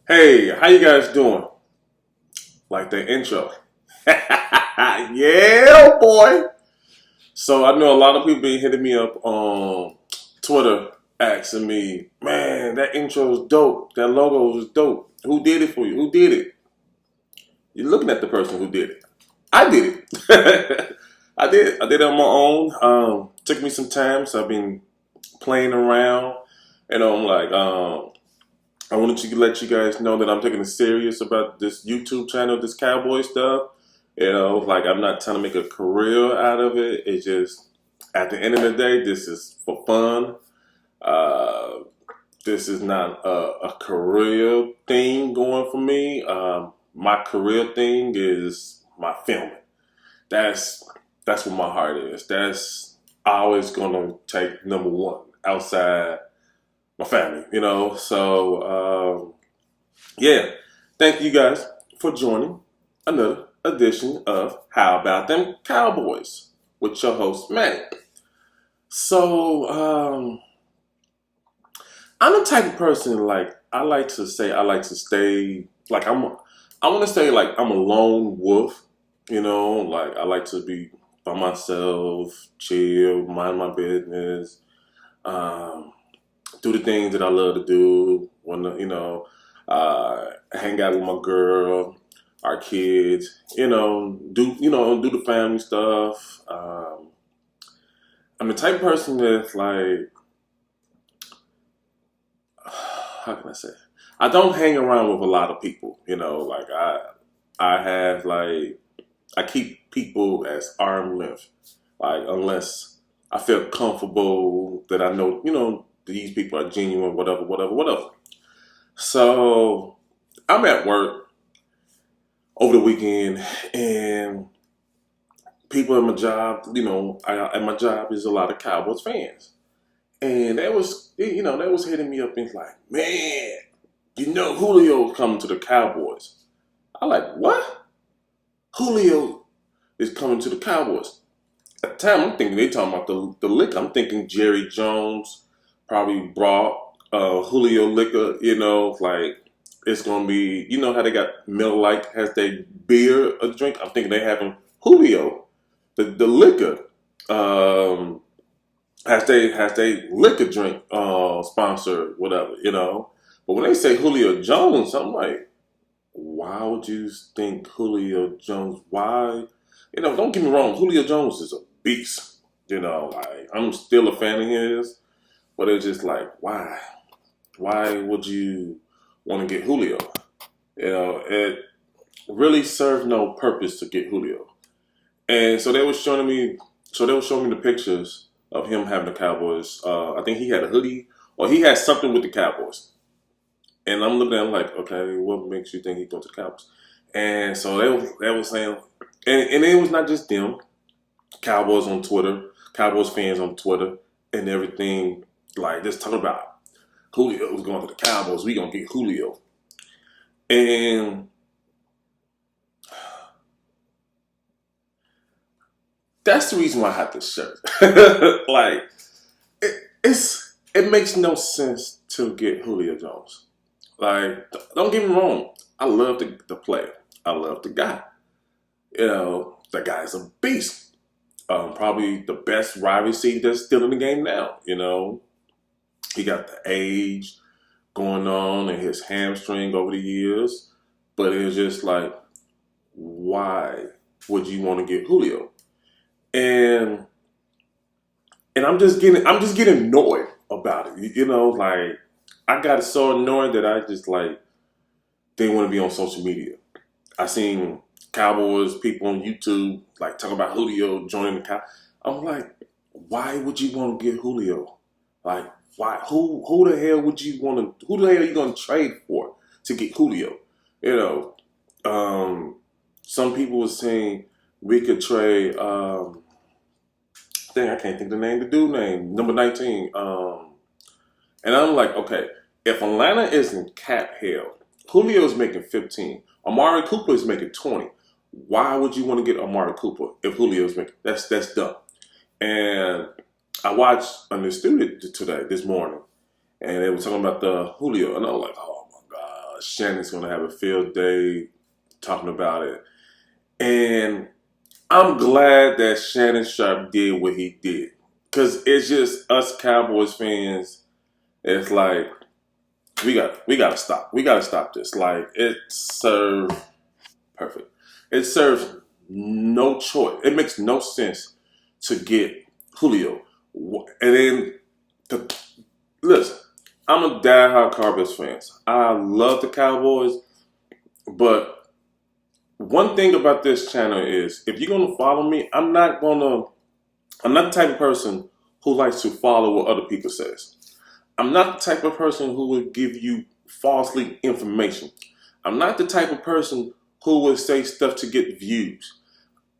Hey, how you guys doing? Like the intro. Yeah, boy. So I know a lot of people been hitting me up on Twitter asking me, man, that intro is dope. That logo is dope. Who did it for you? Who did it? You're looking at the person who did it. I did it. I did. I did it on my own. Took me some time, so I've been playing around. I'm like, I wanted to let you guys know that I'm taking it serious about this YouTube channel, this cowboy stuff. Like I'm not trying to make a career out of it. It's just at the end of the day, this is for fun. Uh, this is not a career thing going for me. My career thing is my filming. That's that's what my heart is. That's always gonna take number one outside my family. Yeah, thank you guys for joining another edition of How About Them Cowboys with your host, Manny. So, I'm the type of person like I like to say I like to stay like I want to say like I'm a lone wolf. Like I like to be by myself, chill, mind my business, um, do the things that I love to do. Hang out with my girl, our kids. Do the family stuff. I'm the type of person that's like, how can I say? I don't hang around with a lot of people. Like I have like I keep people as arm length. Like unless I feel comfortable that I know, these people are genuine, whatever, whatever, whatever. So I'm at work over the weekend, and people at my job, at my job is a lot of Cowboys fans, and they was hitting me up and like, man, Julio's coming to the Cowboys. I like what? Julio is coming to the Cowboys. At the time, I'm thinking they talking about the liquor. I'm thinking Jerry Jones probably brought Julio liquor. Like it's gonna be. You know how they got Miller Lite has their beer a drink. I'm thinking they having Julio, the liquor, has they liquor drink sponsor whatever. But when they say Julio Jones, I'm like, why would you think Julio Jones? Why? Don't get me wrong. Julio Jones is a beast. Like I'm still a fan of his, but it's just like, why? Why would you want to get Julio? It really served no purpose to get Julio. And so they were showing me. So they were showing me the pictures of him having the Cowboys. I think he had a hoodie, or he had something with the Cowboys. And I'm looking at him like, okay, what makes you think he's going to the Cowboys? And so they were saying, and it was not just them, Cowboys on Twitter, Cowboys fans on Twitter, and everything, like just talking about Julio was going to the Cowboys. We gonna get Julio, and that's the reason why I have this shirt. Like it makes no sense to get Julio Jones. Like, don't get me wrong. I love the player. I love the guy. The guy's a beast. Probably the best wide receiver that's still in the game now. He got the age going on and his hamstring over the years. But it's just like, why would you want to get Julio? And I'm just getting annoyed about it. Like I got so annoyed that I just like didn't want to be on social media. I seen Cowboys people on YouTube like talking about Julio joining the Cow. I'm like, why would you want to get Julio? Like, why? Who the hell would you want to? Who the hell are you going to trade for to get Julio? You know, some people were saying we could trade. Dang, I can't think of the name. The dude name number 19. And I'm like, okay, if Atlanta isn't cap hell, Julio is making 15. Amari Cooper is making 20. Why would you want to get Amari Cooper if Julio's making that's dumb. And I watched on the studio today, this morning, and they were talking about the Julio, and I was like, oh my Shannon's gonna have a field day talking about it. And I'm glad that Shannon Sharp did what he did. Cause it's just us Cowboys fans, it's like we gotta stop. We gotta stop this. Like it serves perfect. It serves no choice. It makes no sense to get Julio. And then the listen, I'm a diehard Cowboys fan. I love the Cowboys, but one thing about this channel is if you're gonna follow me, I'm not the type of person who likes to follow what other people says. I'm not the type of person who would give you falsely information. I'm not the type of person who would say stuff to get views.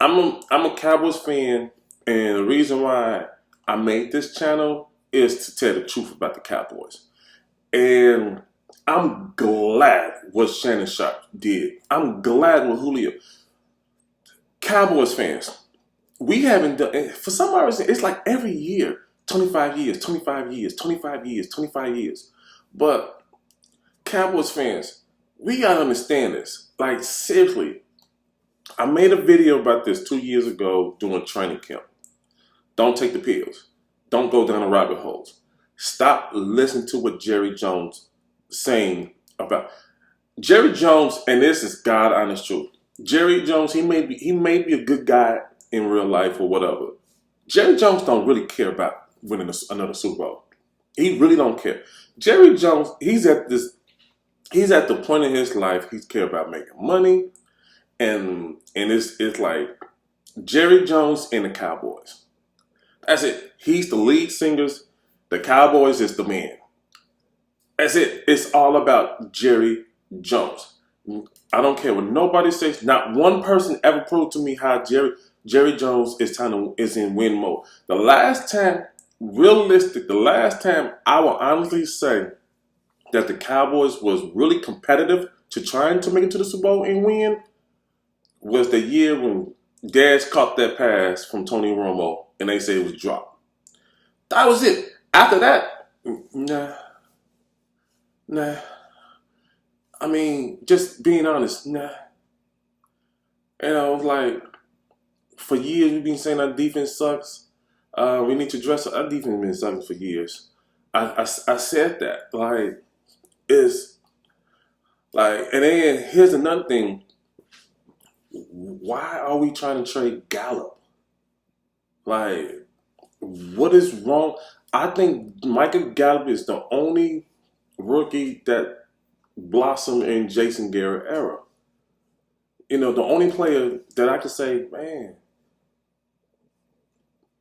I'm a Cowboys fan, and the reason why I made this channel is to tell the truth about the Cowboys. And I'm glad what Shannon Sharp did. I'm glad what Julio. Cowboys fans, we haven't done, for some reason, it's like every year, 25 years, 25 years, 25 years, 25 years. But Cowboys fans, we gotta understand this. Like, seriously, I made a video about this 2 years ago doing training camp. Don't take the pills. Don't go down the rabbit holes. Stop listening to what Jerry Jones saying about Jerry Jones, and this is God honest truth. Jerry Jones, he may be a good guy in real life or whatever. Jerry Jones don't really care about winning another Super Bowl. He really don't care. Jerry Jones, he's at the point in his life he care about making money, and it's like Jerry Jones and the Cowboys. That's it. He's the lead singers. The Cowboys is the man. That's it. It's all about Jerry Jones. I don't care what nobody says. Not one person ever proved to me how Jerry Jones is in win mode. The last time I will honestly say that the Cowboys was really competitive to trying to make it to the Super Bowl and win was the year when Dez caught that pass from Tony Romo and they say it was dropped. That was it. After that, nah. I mean, just being honest, nah. Like for years we've been saying our defense sucks. We need to dress up. Our defense has been sucking for years. I said that. Like, it's like, and then here's another thing. Why are we trying to trade Gallup? Like, what is wrong? I think Michael Gallup is the only rookie that blossomed in Jason Garrett era. The only player that I could say, man,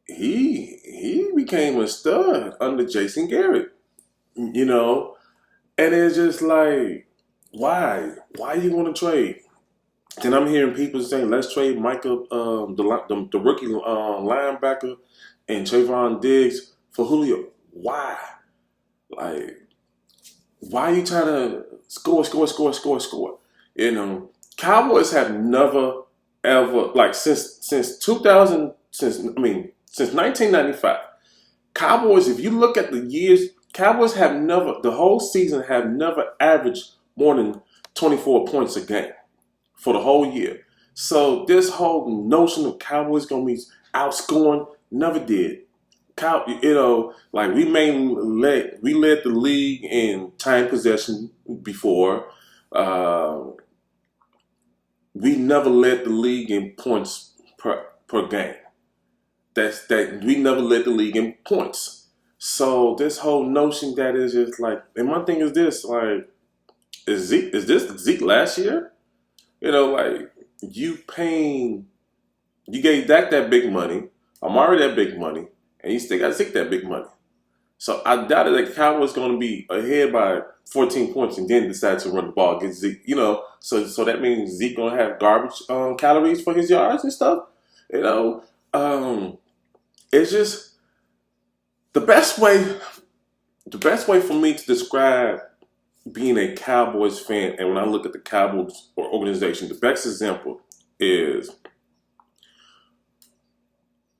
he became a stud under Jason Garrett. And it's just like, why? Why you want to trade? And I'm hearing people saying, let's trade Michael, the rookie linebacker, and Trayvon Diggs for Julio. Why? Like, why are you trying to score? Cowboys have never, ever, like since 1995, Cowboys, if you look at the years, Cowboys have never, the whole season have never averaged more than 24 points a game for the whole year. So this whole notion of Cowboys going to be outscoring never did. Like we led the league in time possession before. We never led the league in points per game. That we never led the league in points. So this whole notion that is just like, and my thing is this, like, is this Zeke last year? Like you gave Dak that big money, Amari that big money, and you still got Zeke that big money. So I doubted that the Cowboys going to be ahead by 14 points and then decide to run the ball against Zeke. So that means Zeke going to have garbage calories for his yards and stuff. It's just the best way for me to describe being a Cowboys fan, and when I look at the Cowboys organization, the best example is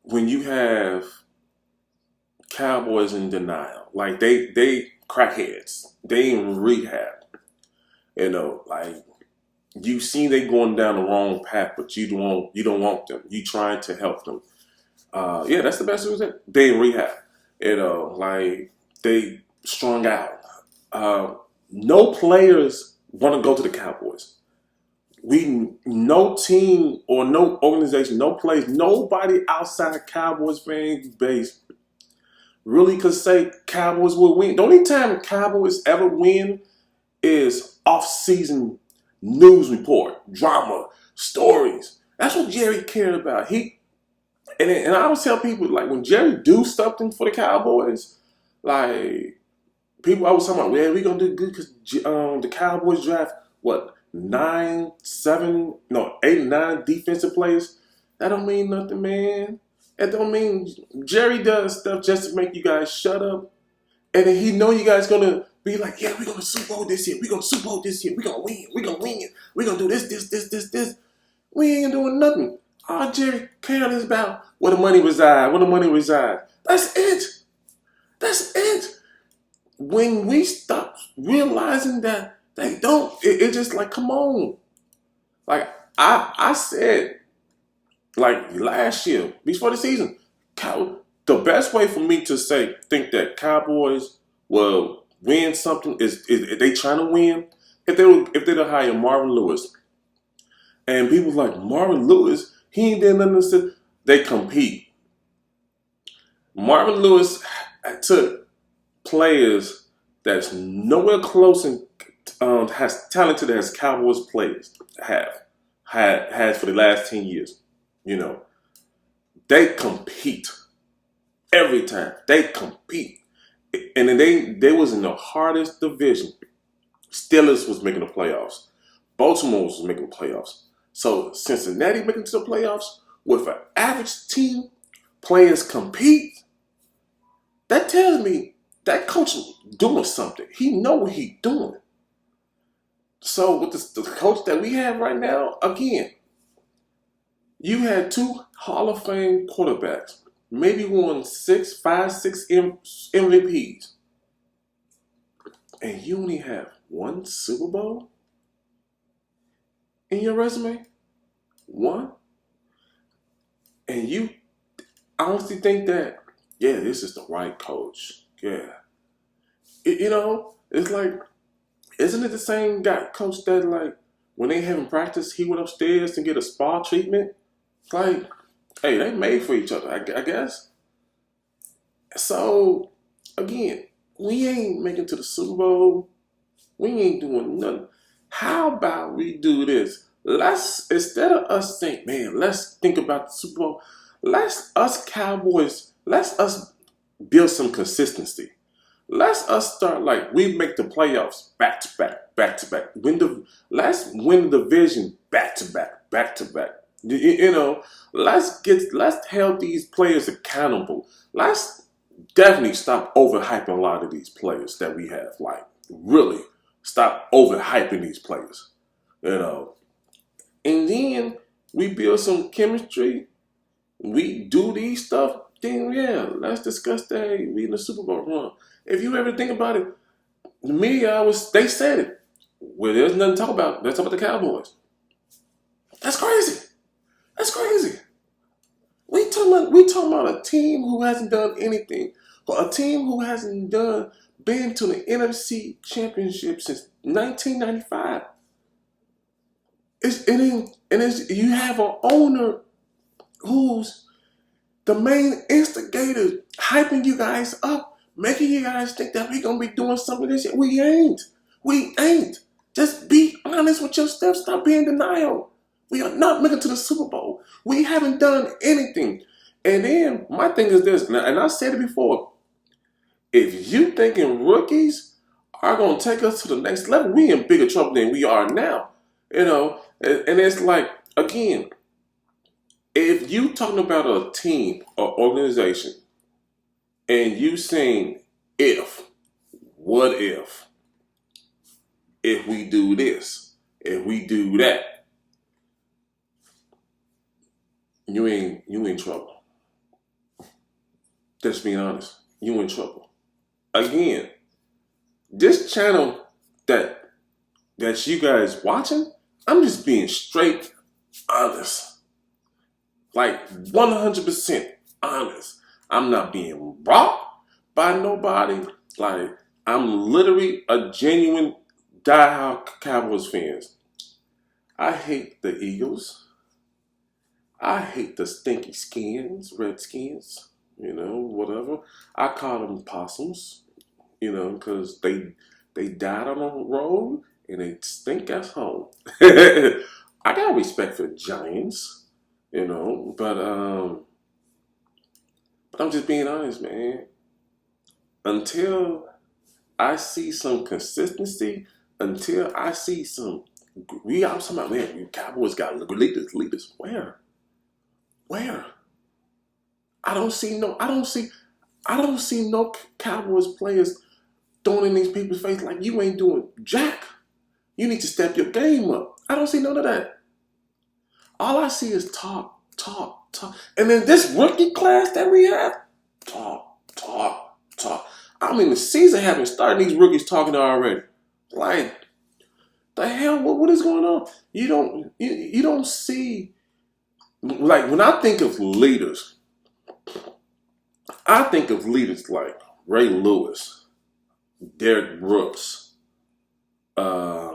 when you have Cowboys in denial. Like they crackheads. They in rehab. Like you see they going down the wrong path, but you don't want them. You trying to help them. Yeah, that's the best reason. They in rehab. Like they strung out. No players want to go to the Cowboys. No team or no organization, no place, nobody outside Cowboys fan base really could say Cowboys will win. The only time Cowboys ever win is off-season news report, drama, stories. That's what Jerry cared about. And I always tell people, like, when Jerry do something for the Cowboys, like, people always talking about, we gonna do good because the Cowboys draft what 8 9 defensive players. That don't mean nothing, man. That don't mean Jerry does stuff just to make you guys shut up, and then he know you guys gonna be like, yeah, we're gonna Super Bowl this year. We're gonna Super Bowl this year. We're gonna win. We're gonna win. We're gonna do this. We ain't doing nothing. All Jerry cares is about where the money resides. That's it. That's it. When we stop realizing that they don't, it's just like, come on. Like I said, like last year, before the season, the best way for me to think that Cowboys will win something is if they trying to win, if they'd hire Marvin Lewis. And people like, Marvin Lewis, he ain't done nothing to say. They compete. Marvin Lewis took players that's nowhere close and has talented as Cowboys players has for the last 10 years. They compete every time. They compete, and then they was in the hardest division. Steelers was making the playoffs. Baltimore was making the playoffs. So Cincinnati making it to the playoffs with an average team, players compete. That tells me that coach is doing something. He know what he's doing. So with the coach that we have right now, again, you had 2 Hall of Fame quarterbacks, maybe won 5, 6 MVPs, and you only have 1 Super Bowl in your resume? 1? And you honestly think that, yeah, this is the right coach. Yeah. It's like, isn't it the same coach that, like, when they having practice, he went upstairs to get a spa treatment? It's like, hey, they made for each other, I guess. So, again, we ain't making to the Super Bowl. We ain't doing nothing. How about we do this? Instead of us saying, man, let's think about the Super Bowl. Let's us build some consistency. Let's us start like we make the playoffs back to back. Let's win the division back to back. Let's hold these players accountable. Let's definitely stop overhyping a lot of these players that we have. Like, really stop overhyping these players. And then we build some chemistry. We do these stuff. Then yeah, let's discuss that. We in the Super Bowl run. If you ever think about it, the media they said it. Well, there's nothing to talk about. Let's talk about the Cowboys. That's crazy. We talking about a team who hasn't done anything, but a team who hasn't been to the NFC Championship since 1995. You have an owner who's the main instigator, hyping you guys up, making you guys think that we're going to be doing something this year. We ain't. Just be honest with yourself. Stop being in denial. We are not making it to the Super Bowl. We haven't done anything. And then my thing is this, and I said it before, if you thinking rookies are going to take us to the next level, we in bigger trouble than we are now. And it's like, again, if you talking about a team or organization and you saying what if we do this, if we do that, you in trouble. Just being honest, you in trouble. Again, this channel that that you guys watching, I'm just being straight honest. Like 100% honest. I'm not being brought by nobody. Like, I'm literally a genuine diehard Cowboys fans. I hate the Eagles. I hate the stinky skins, Redskins, whatever. I call them possums, because they died on the road and they stink at home. I got respect for the Giants, but I'm just being honest, man. Until I see some consistency, until I see some, I'm talking about, man, you Cowboys got leaders. Where? I don't see no Cowboys players throwing in these people's face like you ain't doing jack. You need to step your game up. I don't see none of that. All I see is talk. And then this rookie class that we have, talk. I mean, the season haven't started. These rookies talking already. Like, the hell? What is going on? You don't see. Like, when I think of leaders, I think of leaders like Ray Lewis, Derek Brooks. I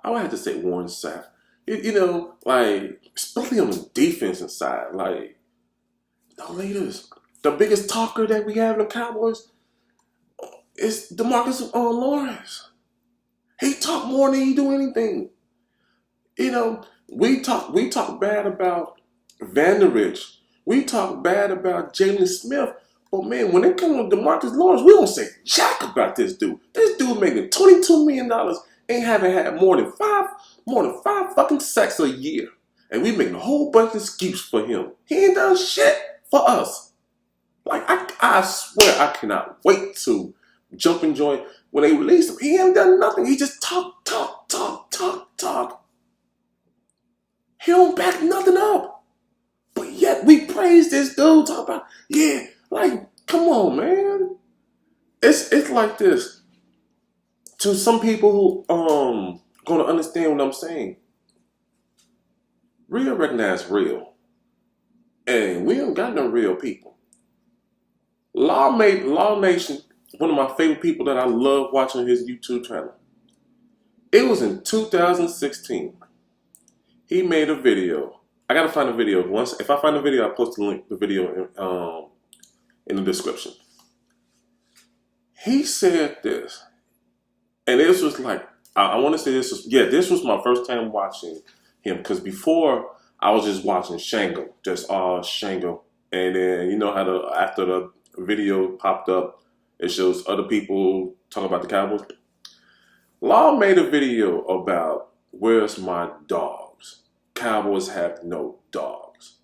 would have to say Warren Sapp. Like, especially on the defensive side, like, the leaders. The biggest talker that we have in the Cowboys is DeMarcus Lawrence. He talk more than he do anything. We talk bad about Vanderich. We talk bad about Jalen Smith. But man, when it comes to DeMarcus Lawrence, we don't say jack about this dude. This dude making $22 million, ain't haven't had more than five fucking sacks a year. And we making a whole bunch of excuses for him. He ain't done shit for us. Like, I swear I cannot wait to jump in joy when they release him. He ain't done nothing. He just talk. He don't back nothing up. But yet we praise this dude. Talk about, yeah, like, come on, man. It's like this. To some people who gonna understand what I'm saying. Real recognize real. And we don't got no real people. Law Nation, one of my favorite people that I love watching his YouTube channel. It was in 2016. He made a video. I gotta find the video. If I find the video, I'll post the video in the description. He said this, and this was like, I want to say this was my first time watching him, because before I was just watching Shango, just all Shango, and then you know how after the video popped up, it shows other people talking about the Cowboys. Law made a video about where's my dogs. Cowboys have no dogs,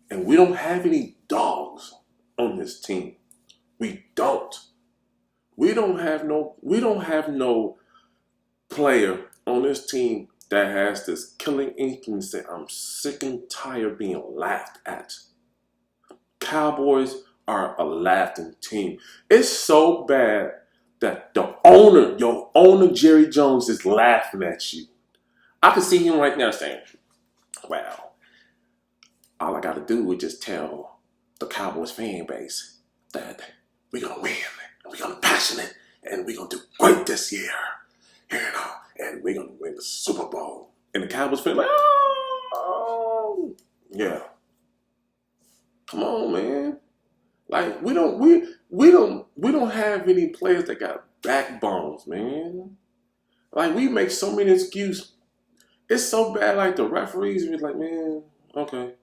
and we don't have any dogs on this team. We don't. We don't have no player on this team that has this killing instinct and say, I'm sick and tired of being laughed at. Cowboys are a laughing team. It's so bad that your owner Jerry Jones is laughing at you. I can see him right now saying, well, all I got to do is just tell the Cowboys fan base that we're going to win, and we're going to be passionate, and we're going to do great this year, and we're going to win the Super Bowl. And the Cowboys feel like, oh, yeah. Come on, man. Like, we don't have any players that got backbones, man. Like, we make so many excuses. It's so bad, like, the referees are like, man, okay.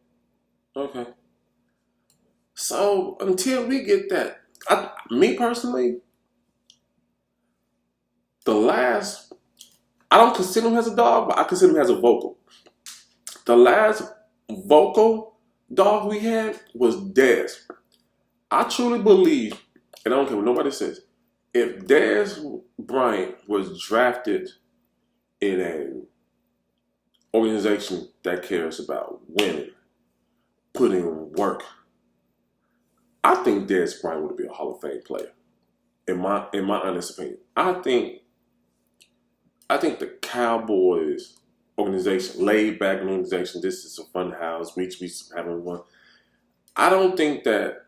So, until we get that, me personally, I don't consider him as a dog, but I consider him as a vocal. The last vocal dog we had was Dez. I truly believe, and I don't care what nobody says, if Dez Bryant was drafted in an organization that cares about winning, putting in work, I think Dez Bryant would be a Hall of Fame player. In my honest opinion, I think I think the Cowboys organization, laid back organization, this is a fun house. We having one. I don't think that.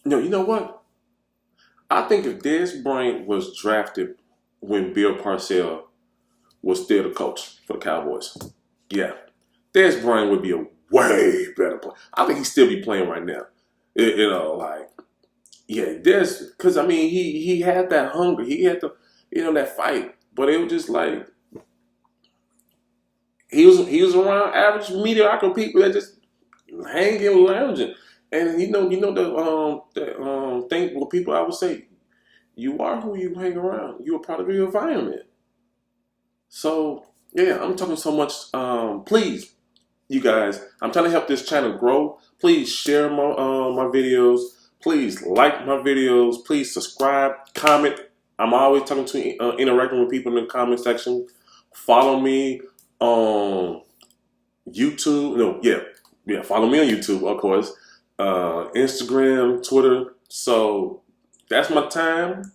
No, you know what? I think if Dez Bryant was drafted when Bill Parcells was still the coach for the Cowboys, yeah, Dez Bryant would be a way better player. I think he'd still be playing right now. Like, yeah, Dez, because I mean, he had that hunger, he had the, that fight, but it was just like he was around average mediocre people that just hanging, lounging, and the thing with people, I would say, you are who you hang around. You are part of your environment. So yeah, I'm talking so much. Please, you guys, I'm trying to help this channel grow. Please share my videos. Please like my videos. Please subscribe, comment. I'm always talking to interacting with people in the comment section. Follow me on YouTube. No, yeah. Follow me on YouTube, of course. Instagram, Twitter. So that's my time.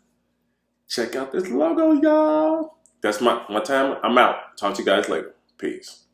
Check out this logo, y'all. That's my time. I'm out. Talk to you guys later. Peace.